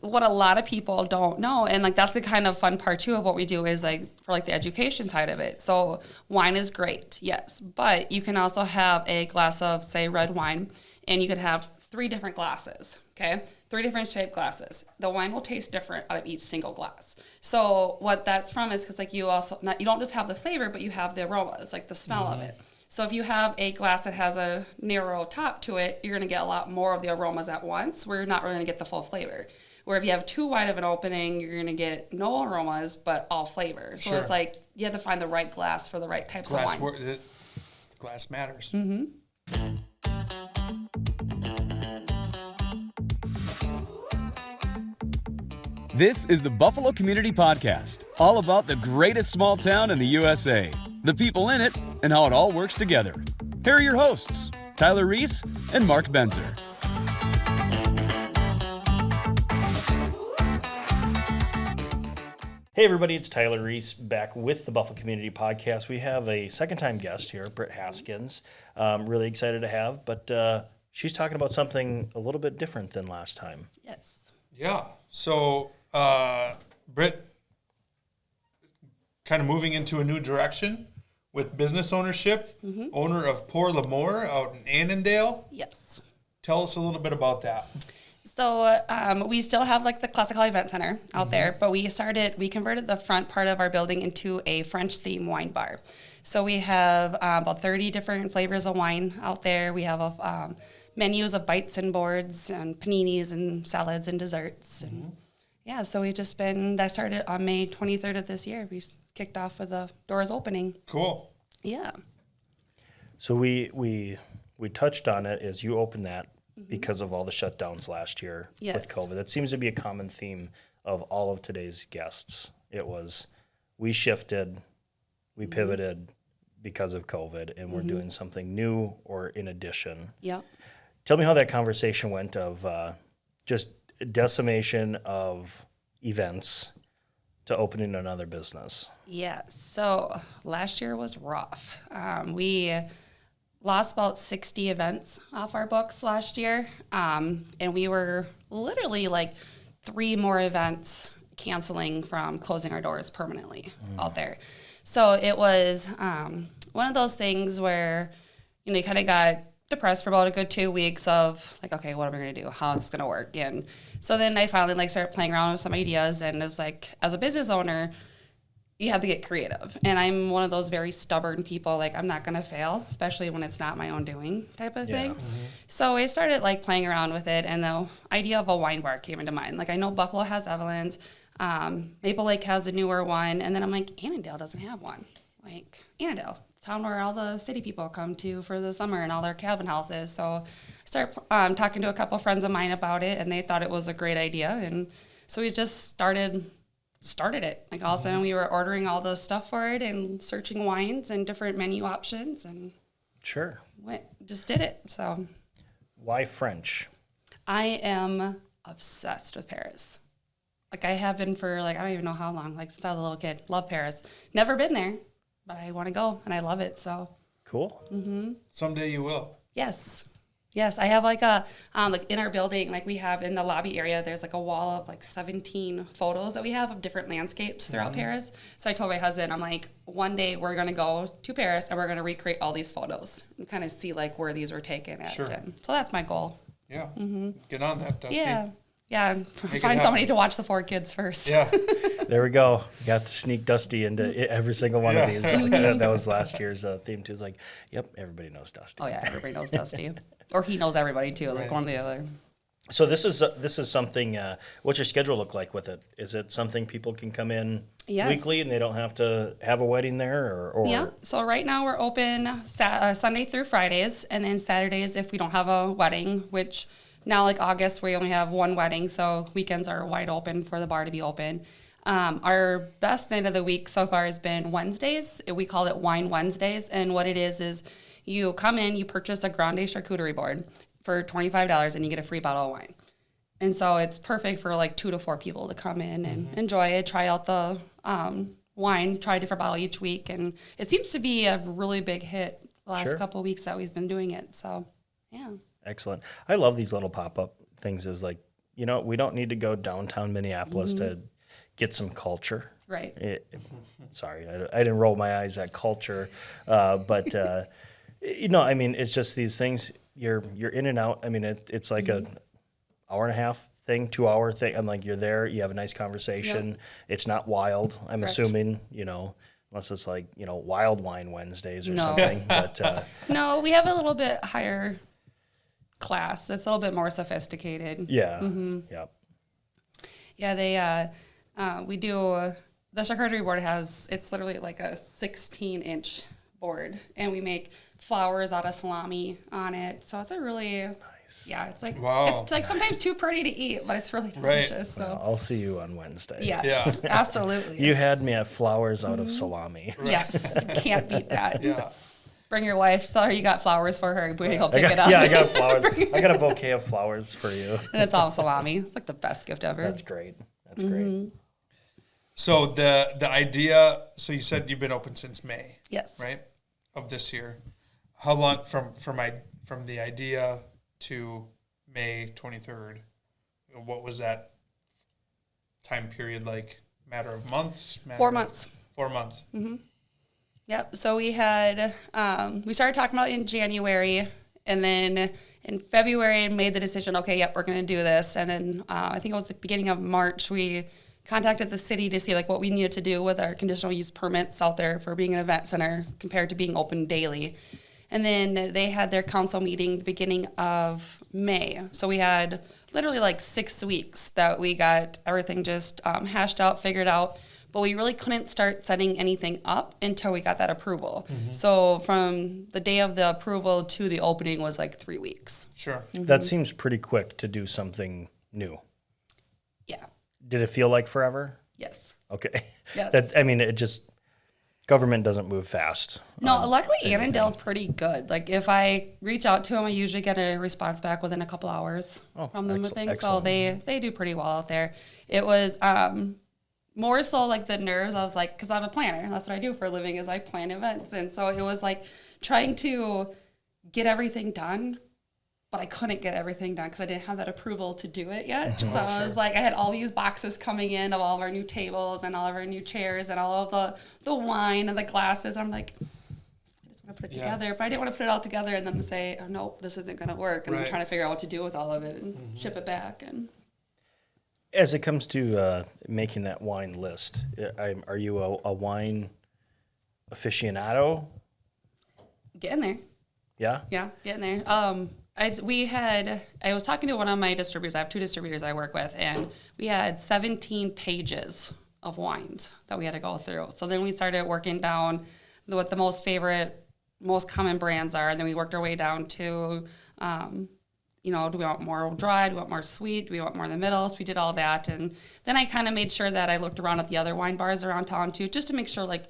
what a lot of people don't know, and like that's the kind of fun part too of what we do is like for like the education side of it. So wine is great, yes, but you can also have a glass of, say, red wine, and you could have 3 different glasses, okay? 3 different shaped glasses. The wine will taste different out of each single glass. So what that's from is because like you don't just have the flavor, but you have the aromas, like the smell of it. So if you have a glass that has a narrow top to it, you're going to get a lot more of the aromas at once, where you're not really going to get the full flavor. Where if you have too wide of an opening, you're going to get no aromas, but all flavor. So it's like you have to find the right glass for the right types of wine. Glass matters. Mm-hmm. This is the Buffalo Community Podcast, all about the greatest small town in the USA, the people in it, and how it all works together. Here are your hosts, Tyler Reiss and Mark Benzer. Hey everybody, it's Tyler Reiss back with the Buffalo Community Podcast. We have a second-time guest here, Brit Haskins. Really excited to have, but she's talking about something a little bit different than last time. Yes. Yeah. So, Brit, kind of moving into a new direction with business ownership, owner of L Amour out in Annandale. Yes. Tell us a little bit about that. So we still have like the Classical Event Center out there, but we converted the front part of our building into a French theme wine bar. So we have about 30 different flavors of wine out there. We have menus of bites and boards and paninis and salads and desserts. And yeah, so that started on May 23rd of this year. We kicked off with the doors opening. Cool. Yeah. So we touched on it as you opened that because of all the shutdowns last year with COVID. That seems to be a common theme of all of today's guests. It was, we shifted, we pivoted because of COVID, and we're doing something new or in addition. Yep. Tell me how that conversation went of just decimation of events to opening another business. Yeah, so last year was rough. We lost about 60 events off our books last year, and we were literally like 3 more events canceling from closing our doors permanently out there. So it was one of those things where, you kind of got depressed for about a good 2 weeks of like, okay, what am I going to do? How's this going to work? And so then I finally started playing around with some ideas, and it was like, as a business owner, you have to get creative. And I'm one of those very stubborn people, like I'm not going to fail, especially when it's not my own doing type of thing. So I started like playing around with it, and the idea of a wine bar came into mind. Like I know Buffalo has Evelyn's, Maple Lake has a newer one, and then I'm like, Annandale doesn't have one. Like Annandale, town where all the city people come to for the summer and all their cabin houses. So I started talking to a couple friends of mine about it, and they thought it was a great idea. And so we just started it. Like all of a sudden we were ordering all the stuff for it and searching wines and different menu options, and just did it. So why French? I am obsessed with Paris. Like I have been for like, I don't even know how long, like since I was a little kid. Love Paris. Never been there, but I want to go, and I love it. So cool. Someday you will. Yes, I have like a like in our building, like we have in the lobby area, there's like a wall of like 17 photos that we have of different landscapes throughout Paris. So I told my husband, I'm like, one day we're gonna go to Paris and we're gonna recreate all these photos and kind of see like where these were taken at. Sure. So that's my goal. Yeah. Get on that, Dusty. Yeah. Find somebody to watch the 4 kids first. Yeah. There we go. Got to sneak Dusty into every single one of these. That was last year's theme too. It's like, yep, everybody knows Dusty. Oh yeah, everybody knows Dusty. Or he knows everybody too, like one or the other. So this is something. What's your schedule look like with it? Is it something people can come in weekly and they don't have to have a wedding there, or? Yeah. So right now we're open Sunday through Fridays, and then Saturdays if we don't have a wedding. Which now, like August, we only have 1 wedding, so weekends are wide open for the bar to be open. Our best night of the week so far has been Wednesdays. We call it Wine Wednesdays, and what it is you come in, you purchase a grande charcuterie board for $25, and you get a free bottle of wine. And so it's perfect for like 2 to 4 people to come in and enjoy it, try out the wine, try a different bottle each week. And it seems to be a really big hit the last couple of weeks that we've been doing it. So, yeah. Excellent. I love these little pop-up things. Is like, you know, we don't need to go downtown Minneapolis to get some culture. Right. Sorry, I didn't roll my eyes at culture, but you know, I mean, it's just these things. You're in and out. I mean, it's like a hour and a half thing, 2 hour thing. And like you're there, you have a nice conversation. Yep. It's not wild. I'm Correct. Assuming, you know, unless it's like, you know, Wild Wine Wednesdays or something. But no, we have a little bit higher class. It's a little bit more sophisticated. Yeah. Yep. Yeah, they we do. The charcuterie board it's literally like a 16-inch board, and we make flowers out of salami on it. So it's a really nice. Yeah, it's like it's like sometimes too pretty to eat, but it's really delicious. Right. So well, I'll see you on Wednesday. Yes, yeah, absolutely. You had me at flowers out of salami. Right. Yes, can't beat that. Yeah. Bring your wife. Tell her you got flowers for her. We go pick it up. Yeah, I got flowers. I got a bouquet of flowers for you. And it's all salami. It's like the best gift ever. That's great. That's great. So the idea. So you said you've been open since May. Yes. Right. Of this year. How long from the idea to May 23rd? What was that time period like? Matter of months? 4 months. 4 months. Mm-hmm. Yep. So we had we started talking about it in January, and then in February made the decision. Okay, yep, we're going to do this. And then I think it was the beginning of March we contacted the city to see like what we needed to do with our conditional use permits out there for being an event center compared to being open daily. And then they had their council meeting the beginning of May. So we had literally like 6 weeks that we got everything just hashed out, figured out. But we really couldn't start setting anything up until we got that approval. Mm-hmm. So from the day of the approval to the opening was like 3 weeks. Sure. Mm-hmm. That seems pretty quick to do something new. Yeah. Did it feel like forever? Yes. Okay. Yes. Government doesn't move fast. No, luckily Annandale's pretty good. Like if I reach out to them, I usually get a response back within a couple hours from them with things. So they do pretty well out there. It was more so like the nerves of like, because I'm a planner. That's what I do for a living is I plan events. And so it was like trying to get everything done, but I couldn't get everything done because I didn't have that approval to do it yet. So I was like, I had all these boxes coming in of all of our new tables and all of our new chairs and all of the wine and the glasses. I'm like, I just want to put it together. But I didn't want to put it all together and then say, oh, nope, this isn't going to work. And I'm trying to figure out what to do with all of it and ship it back. And as it comes to making that wine list, are you a wine aficionado? Getting there. Yeah? Yeah, getting there. I was talking to one of my distributors. I have 2 distributors I work with, and we had 17 pages of wines that we had to go through. So then we started working down what the most common brands are, and then we worked our way down to, do we want more dry? Do we want more sweet? Do we want more in the middle? So we did all that, and then I kind of made sure that I looked around at the other wine bars around town too, just to make sure like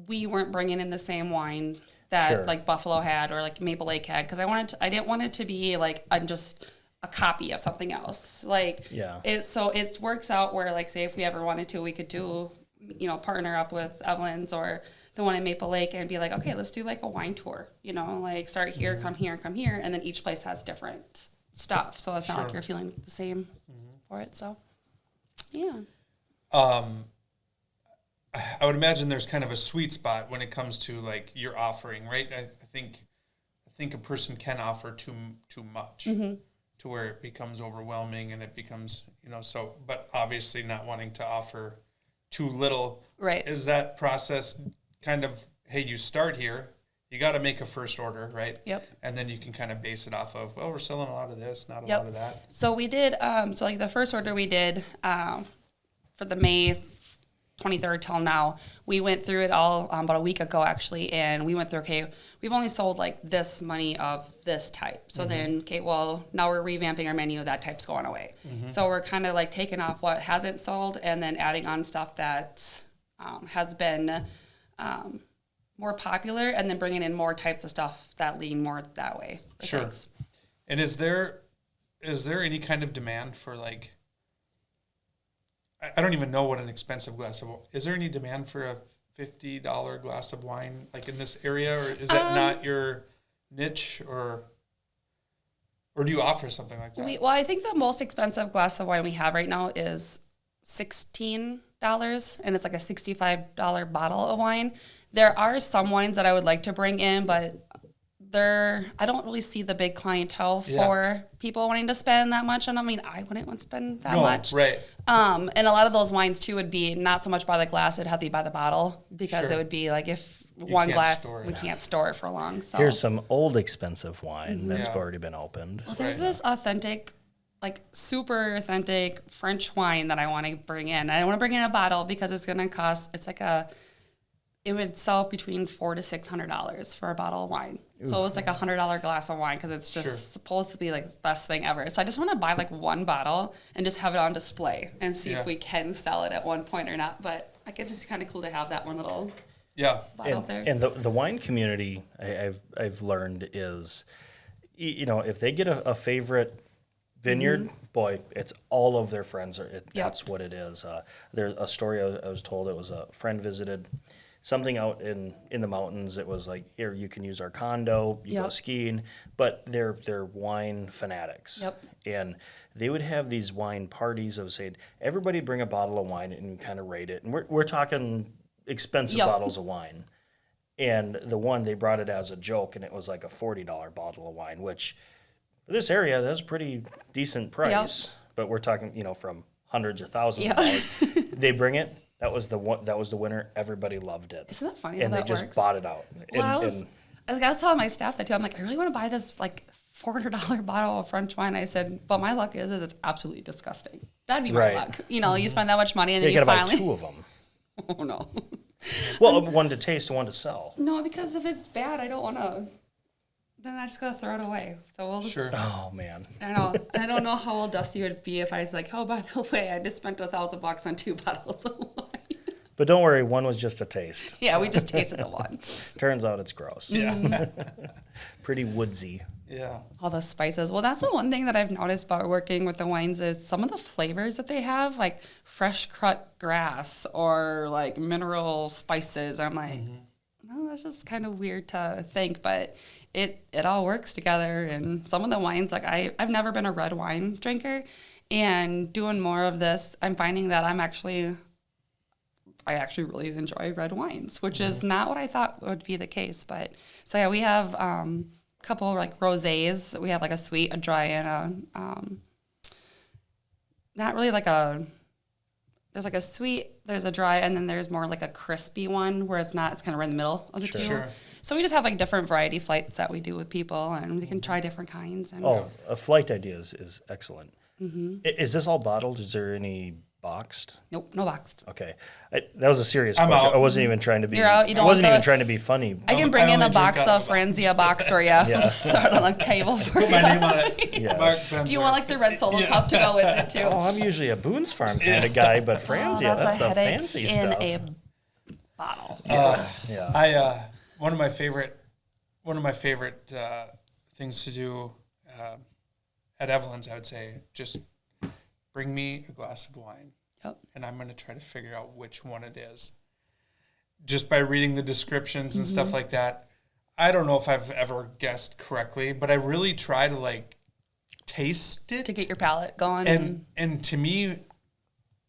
we weren't bringing in the same wine that like Buffalo had or like Maple Lake had, because I didn't want it to be like I'm just a copy of something else. Like it works out where like say if we ever wanted to, we could do partner up with Evelyn's or the one in Maple Lake and be like, okay, let's do like a wine tour. Like start here, come here, and then each place has different stuff. So it's not like you're feeling the same for it. So yeah. I would imagine there's kind of a sweet spot when it comes to like your offering, right? I think a person can offer too much to where it becomes overwhelming and it becomes, but obviously not wanting to offer too little. Right. Is that process kind of, hey, you start here, you got to make a first order, right? Yep. And then you can kind of base it off of, well, we're selling a lot of this, not a lot of that. So we did, like the first order we did for the May 23rd till now, we went through it all about a week ago actually, and we went through, okay, we've only sold like this many of this type. So then, okay, well, now we're revamping our menu, that type's going away. So we're kind of like taking off what hasn't sold and then adding on stuff that has been more popular, and then bringing in more types of stuff that lean more that way. Sure. Things. And is there any kind of demand for like, I don't even know what an expensive glass of wine. Is there any demand for a $50 glass of wine like in this area, or is that not your niche? Or Or do you offer something like that? Well, I think the most expensive glass of wine we have right now is $16, and it's like a $65 bottle of wine. There are some wines that I would like to bring in, but I don't really see the big clientele for people wanting to spend that much on them. I mean, I wouldn't want to spend that much. Right. And a lot of those wines too would be not so much by the glass, it'd have to be by the bottle, because it would be like if one glass, we can't store it for long. So here's some old expensive wine that's already been opened. Well, there's this authentic, like super authentic French wine that I want to bring in. I want to bring in a bottle because it's going to cost, it would sell between $400 to $600 for a bottle of wine. Ooh. So it's like $100 glass of wine because it's just supposed to be like the best thing ever. So I just want to buy like one bottle and just have it on display and see if we can sell it at one point or not. But I think it's just kind of cool to have that one little bottle there. And the wine community, I've learned is, if they get a favorite vineyard, boy, it's all of their friends. That's what it is. There's a story I was told. It was a friend visited something out in the mountains. It was like, here, you can use our condo, you go skiing, but they're wine fanatics. Yep. And they would have these wine parties. I was saying, everybody bring a bottle of wine and kind of rate it. And we're talking expensive bottles of wine. And the one, they brought it as a joke, and it was like a $40 bottle of wine, which for this area, that's a pretty decent price. Yep. But we're talking, from hundreds or thousands of dollars. They bring it. That was the one. That was the winner. Everybody loved it. Isn't that funny? And how they that just works? bought it out. Well, I was telling my staff that too. I'm like, I really want to buy this like $400 bottle of French wine. I said, but my luck is it's absolutely disgusting. That'd be my luck. You spend that much money and then you finally buy two of them. Oh no. Well, one to taste and one to sell. No, because if it's bad, I don't want to. Then I just gotta throw it away. So we'll just. Sure. Oh man. I know. I don't know how old Dusty would be if I was like, oh, by the way, I just spent $1,000 on 2 bottles of wine. But don't worry, one was just a taste. Yeah, we just tasted the one. Turns out it's gross. Yeah. Pretty woodsy. Yeah. All the spices. Well, that's the one thing that I've noticed about working with the wines is some of the flavors that they have, like fresh cut grass or like mineral spices. I'm like, no, that's just kind of weird to think, but it all works together. And some of the wines, like I've never been a red wine drinker, and doing more of this, I'm finding that I actually really enjoy red wines, which is not what I thought would be the case. But so yeah, we have a couple like rosés. We have like a sweet, a dry, and a not really like a. There's like a sweet, there's a dry, and then there's more like a crispy one where it's not. It's kind of right in the middle of the two. Sure. So we just have like different variety flights that we do with people, and we can try different kinds. And a flight idea is excellent. Is this all bottled? Is there any boxed? Nope, no boxed. Okay, that was a serious question. out. I wasn't even trying to be. You're out. You I don't wasn't want even trying to be funny. I can bring in a only box drink out of of a Franzia box for you. Just start on the table for Put you. my name on it. Yes. Mark Benzer. Do you want like the red solo cup to go with it too? Oh, I'm usually a Boone's Farm kind of guy, but Franzia, that's the headache fancy in stuff. a bottle. Yeah. One of my favorite things to do at Evelyn's, I would say, just bring me a glass of wine. Yep. And I'm going to try to figure out which one it is. Just by reading the descriptions and stuff like that. I don't know if I've ever guessed correctly, but I really try to like taste it. To get your palate going. And to me,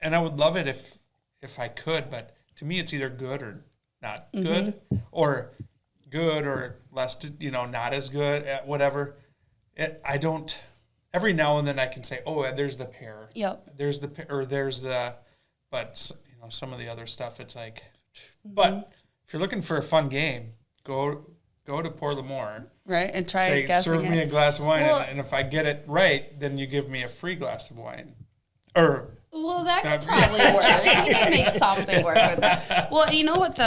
and I would love it if I could, but to me it's either good or not good, or good or less, not as good at whatever. I don't. Every now and then I can say, oh, there's the pear. Yep. There's the pear, or there's the, but some of the other stuff, it's like, but if you're looking for a fun game, go to L Amour. Right, and try say, guessing serve me a it. glass of wine, Well, and if I get it right, then you give me a free glass of wine. Well, that could probably work. We could make something work with that. Well, you know what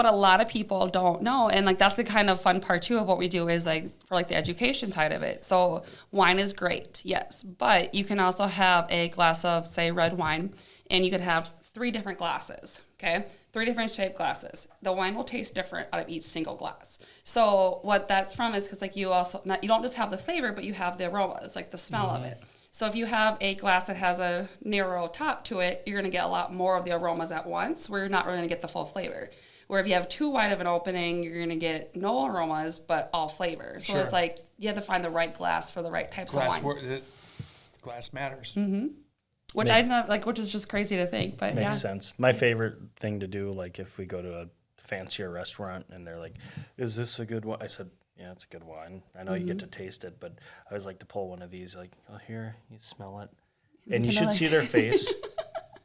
a lot of people don't know, and like that's the kind of fun part too of what we do is like for like the education side of it. So wine is great, yes, but you can also have a glass of say red wine, and you could have 3 different glasses. Okay, 3 different shaped glasses. The wine will taste different out of each single glass. So what that's from is because like you don't just have the flavor, but you have the aromas, like the smell of it. So if you have a glass that has a narrow top to it, you're going to get a lot more of the aromas at once, where you're not really going to get the full flavor. Where if you have too wide of an opening, you're going to get no aromas, but all flavors. So it's like you have to find the right glass for the right types of wine. Glass matters. Mm-hmm. Which I not like, which is just crazy to think, but makes sense. My favorite thing to do, like if we go to a fancier restaurant and they're like, "Is this a good wine?" I said, "Yeah, it's a good wine. I know you get to taste it, but I always like to pull one of these. Like, oh, here, you smell it, and you should see their face."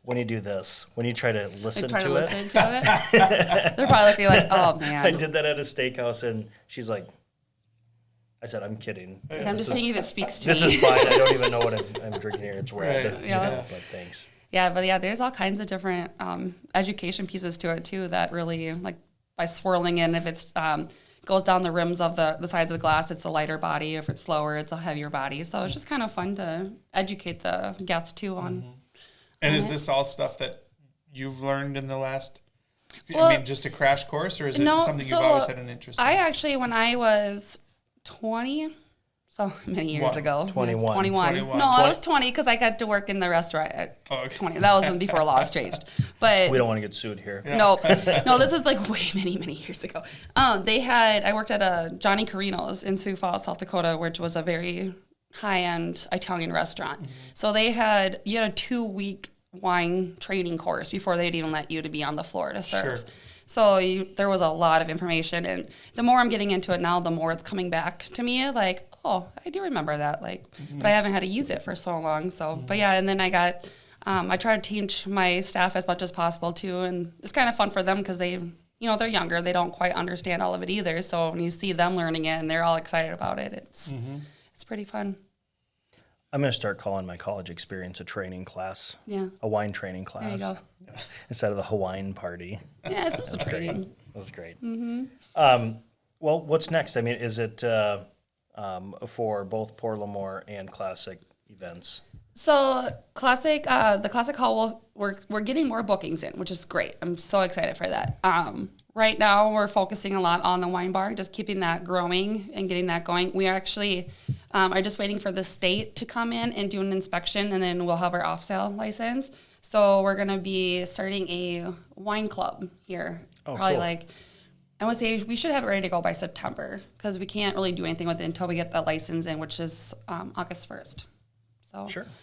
When you do this, when you try to listen to it, they're probably looking like, "Oh man!" I did that at a steakhouse, and she's like, "I said, I'm kidding. I'm just seeing if it speaks to me. This is fine. I don't even know what I'm drinking here. It's red." Right. Yeah. But thanks. Yeah, but there's all kinds of different education pieces to it too. That really, like, by swirling in, if it's goes down the rims of the sides of the glass, it's a lighter body. If it's slower, it's a heavier body. So it's just kind of fun to educate the guests too on. Mm-hmm. And is this all stuff that you've learned in the last, just a crash course, or is it something you've always had an interest in? I actually, when I was 20, so many years ago. 21. No, I was 20 because I got to work in the restaurant at 20. That was when before laws changed. But we don't want to get sued here. Yeah. No, this is like way many years ago. I worked at a Johnny Carino's in Sioux Falls, South Dakota, which was a very high-end Italian restaurant. Mm-hmm. So you had a 2-week wine training course before they'd even let you to be on the floor to serve. Sure. So there was a lot of information, and the more I'm getting into it now, the more it's coming back to me. Like, oh, I do remember that. Like, but I haven't had to use it for so long. So, but yeah, and then I got, I try to teach my staff as much as possible too, and it's kind of fun for them because they, they're younger, they don't quite understand all of it either. So when you see them learning it and they're all excited about it, it's pretty fun. I'm going to start calling my college experience a training class. Yeah. A wine training class. There you go. Instead of the Hawaiian party. Yeah, it's just a training. That's great. Mm-hmm. Well, what's next? I mean, is it for both Pour L'Amour and Classic events? So Classic, the Classic Hall, we're getting more bookings in, which is great. I'm so excited for that. Right now, we're focusing a lot on the wine bar, just keeping that growing and getting that going. We actually are just waiting for the state to come in and do an inspection, and then we'll have our off-sale license. So we're going to be starting a wine club here. Probably cool. I want to say we should have it ready to go by September because we can't really do anything with it until we get that license in, which is August 1st.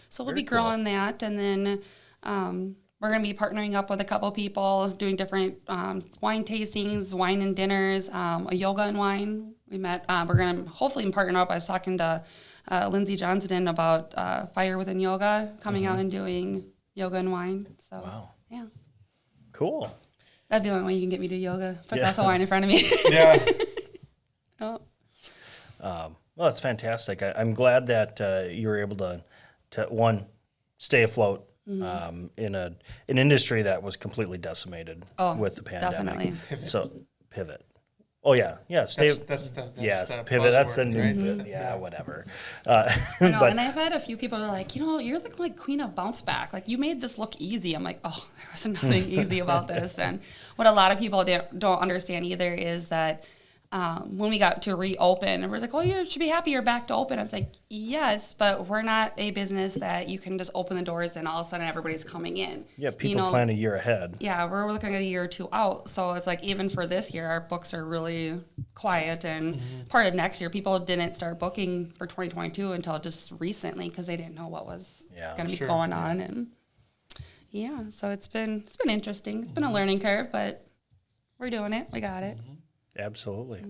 So we'll be growing that, and then we're going to be partnering up with a couple people, doing different wine tastings, wine and dinners, a yoga and wine. We're going to hopefully partner up. I was talking to Lindsay Johnston about Fire Within Yoga, coming out and doing yoga and wine. So, yeah. Cool. That'd be the only way you can get me to yoga. Put a glass of wine in front of me. Yeah. Well, that's fantastic. I'm glad that you were able to one, stay afloat in an industry that was completely decimated with the pandemic. Definitely. Pivot. So pivot. Oh yeah. Stay. That's the pivot. That's the buzzword, new. right? Yeah, whatever. I know, and I've had a few people that are like, you're like queen of bounce back. Like you made this look easy. I'm like, oh, there was nothing easy about this. And what a lot of people don't understand either is that when we got to reopen, everyone's like, oh, you should be happy you're back to open. I was like, yes, but we're not a business that you can just open the doors and all of a sudden everybody's coming in. Yeah, people plan a year ahead. Yeah, we're looking at a year or two out. So it's like even for this year, our books are really quiet. And part of next year, people didn't start booking for 2022 until just recently because they didn't know what was going to be going on. And so it's been interesting. It's been a learning curve, but we're doing it. We got it. Absolutely.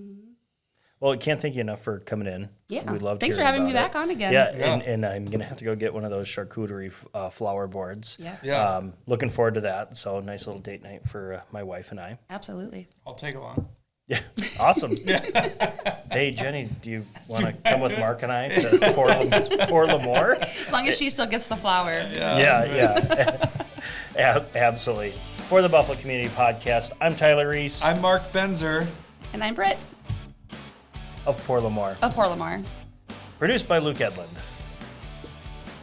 Well, I can't thank you enough for coming in. Yeah. We loved Thanks for having me back on again. Yeah, and I'm going to have to go get one of those charcuterie flower boards. Yes. Yeah. Looking forward to that. So nice little date night for my wife and I. Absolutely. I'll take along. Yeah. Awesome. Hey, Jenny, do you want to come with Mark and I to Pour L'Amour? As long as she still gets the flower. Yeah. Absolutely. For the Buffalo Community Podcast, I'm Tyler Reiss. I'm Mark Benzer. And I'm Brit. Of Pour L'Amour. Of Pour L'Amour. Produced by Luke Edlund.